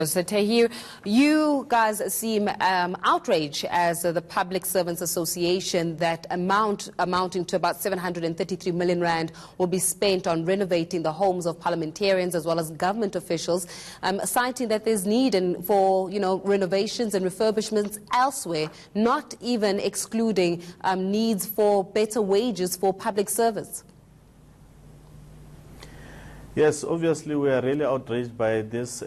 So Tahir, you guys seem outraged as the Public Servants Association that amounting to about 733 million rand will be spent on renovating the homes of parliamentarians as well as government officials, citing that there's need for renovations and refurbishments elsewhere, not even excluding needs for better wages for public servants. Yes, obviously we are really outraged by this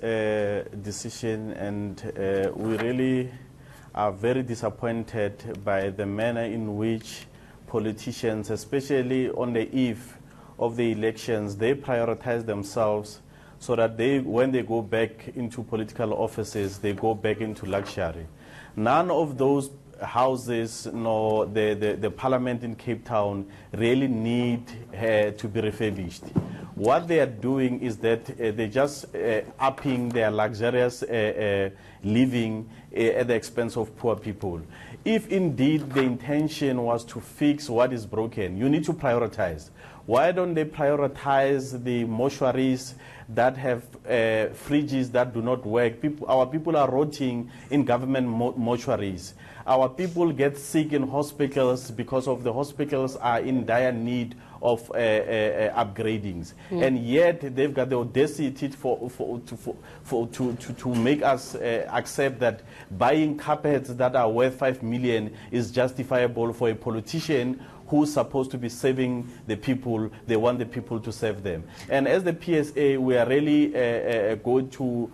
decision, and we really are very disappointed by the manner in which politicians, especially on the eve of the elections, they prioritize themselves so that when they go back into political offices, they go back into luxury. None of those houses nor the parliament in Cape Town really need to be refurbished. What they are doing is that they're just upping their luxurious living at the expense of poor people. If indeed the intention was to fix what is broken, you need to prioritize. Why don't they prioritize the mortuaries that have fridges that do not work? Our people are rotting in government mortuaries. Our people get sick in hospitals because of the hospitals are in dire need of upgradings. And yet they've got the audacity to make us accept that buying carpets that are worth 5 million is justifiable for a politician who's supposed to be saving the people. They want the people to save them. And as the PSA, we are really going to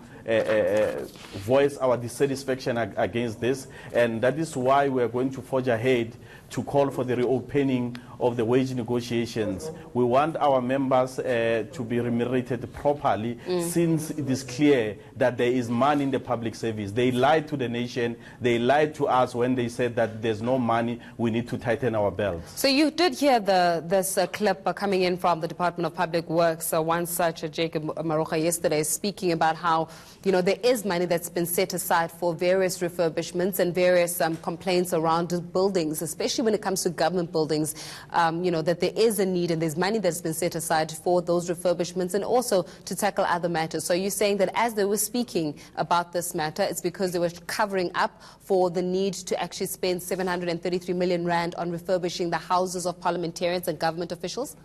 voice our dissatisfaction against this, and that is why we are going to forge ahead to call for the reopening of the wage negotiations. We want our members to be remunerated properly, since it is clear that there is money in the public service. They lied to the nation, they lied to us when they said that there's no money, we need to tighten our belts. So you did hear this clip coming in from the Department of Public Works, one such Jacob Marocha yesterday, speaking about how there is money that's been set aside for various refurbishments and various complaints around buildings, especially when it comes to government buildings, that there is a need and there's money that's been set aside for those refurbishments and also to tackle other matters. So you're saying that as they were speaking about this matter, it's because they were covering up for the need to actually spend 733 million rand on refurbishing the houses of parliamentarians and government officials?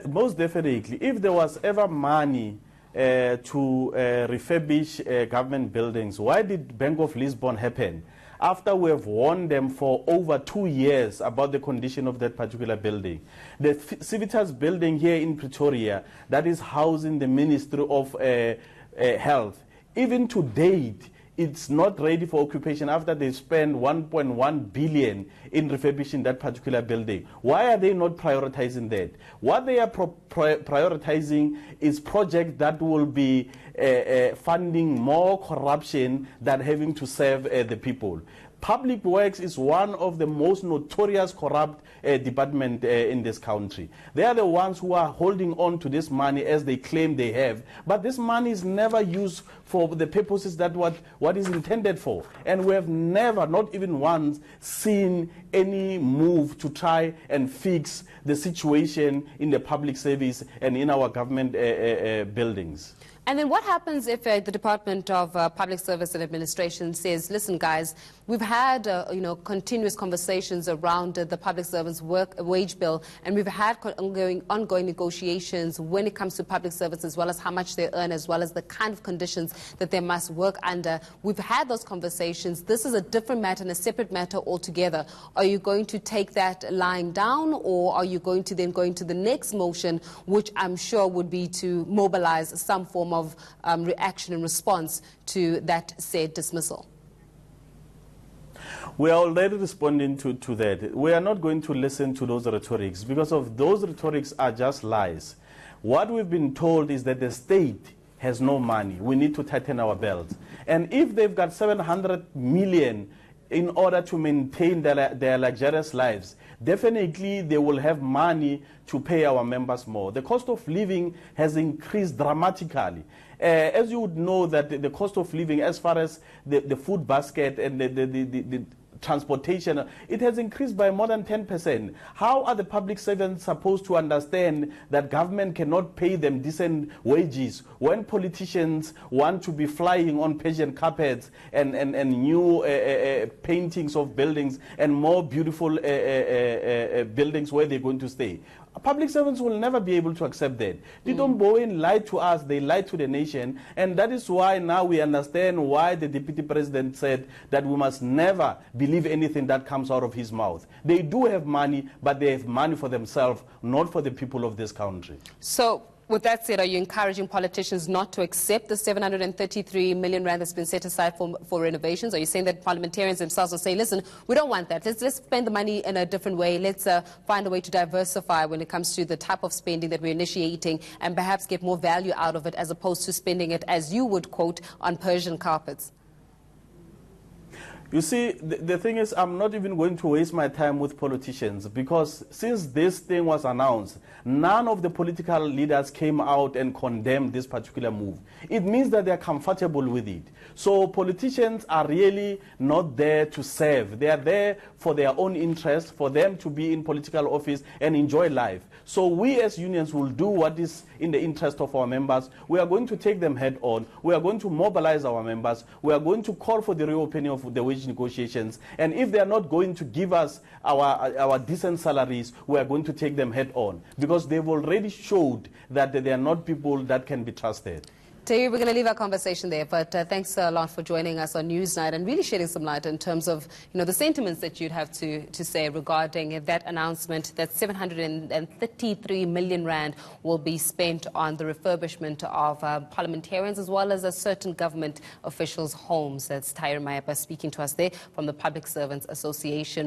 Most definitely. If there was ever money to refurbish government buildings, why did Bank of Lisbon happen? After we have warned them for over 2 years about the condition of that particular building. The Civitas building here in Pretoria, that is housing the Ministry of Health, even to date, it's not ready for occupation after they spend 1.1 billion in refurbishing that particular building. Why are they not prioritizing that? What they are prioritizing is projects that will be funding more corruption than having to serve the people. Public Works is one of the most notorious corrupt department in this country. They are the ones who are holding on to this money as they claim they have, but this money is never used for the purposes that what is intended for. And we have never, not even once, seen any move to try and fix the situation in the public service and in our government buildings. And then what happens if the Department of Public Service and Administration says, listen guys, we've had continuous conversations around the public servants' wage bill, and we've had ongoing negotiations when it comes to public service, as well as how much they earn, as well as the kind of conditions that they must work under. We've had those conversations. This is a different matter and a separate matter altogether. Are you going to take that lying down, or are you going to then go into the next motion, which I'm sure would be to mobilize some form of reaction and response to that said dismissal? We are already responding to that. We are not going to listen to those rhetorics, because of those rhetorics are just lies. What we've been told is that the state has no money. We need to tighten our belts. And if they've got 700 million in order to maintain their luxurious lives, definitely they will have money to pay our members more. The cost of living has increased dramatically. As you would know, that the cost of living, as far as the food basket and the transportation, it has increased by more than 10%. How are the public servants supposed to understand that government cannot pay them decent wages when politicians want to be flying on Persian carpets and new paintings of buildings and more beautiful buildings where they're going to stay? Public servants will never be able to accept that. They don't go and lie to us, they lie to the nation, and that is why now we understand why the Deputy President said that we must never believe anything that comes out of his mouth. They do have money, but they have money for themselves, not for the people of this country. So, with that said, are you encouraging politicians not to accept the 733 million rand that's been set aside for renovations? Are you saying that parliamentarians themselves will say, listen, we don't want that. Let's spend the money in a different way. Let's find a way to diversify when it comes to the type of spending that we're initiating and perhaps get more value out of it as opposed to spending it, as you would quote, on Persian carpets? You see, the thing is, I'm not even going to waste my time with politicians because since this thing was announced, none of the political leaders came out and condemned this particular move. It means that they're comfortable with it. So politicians are really not there to serve. They are there for their own interest, for them to be in political office and enjoy life. So we as unions will do what is in the interest of our members. We are going to take them head on. We are going to mobilize our members. We are going to call for the reopening of the wage negotiations. And if they are not going to give us our decent salaries, we are going to take them head on because they've already showed that they are not people that can be trusted. Terry, we're going to leave our conversation there, but thanks a lot for joining us on Newsnight and really shedding some light in terms of, the sentiments that you'd have to say regarding that announcement that 733 million rand will be spent on the refurbishment of parliamentarians as well as certain government officials' homes. That's Tyra Mayapa speaking to us there from the Public Servants Association.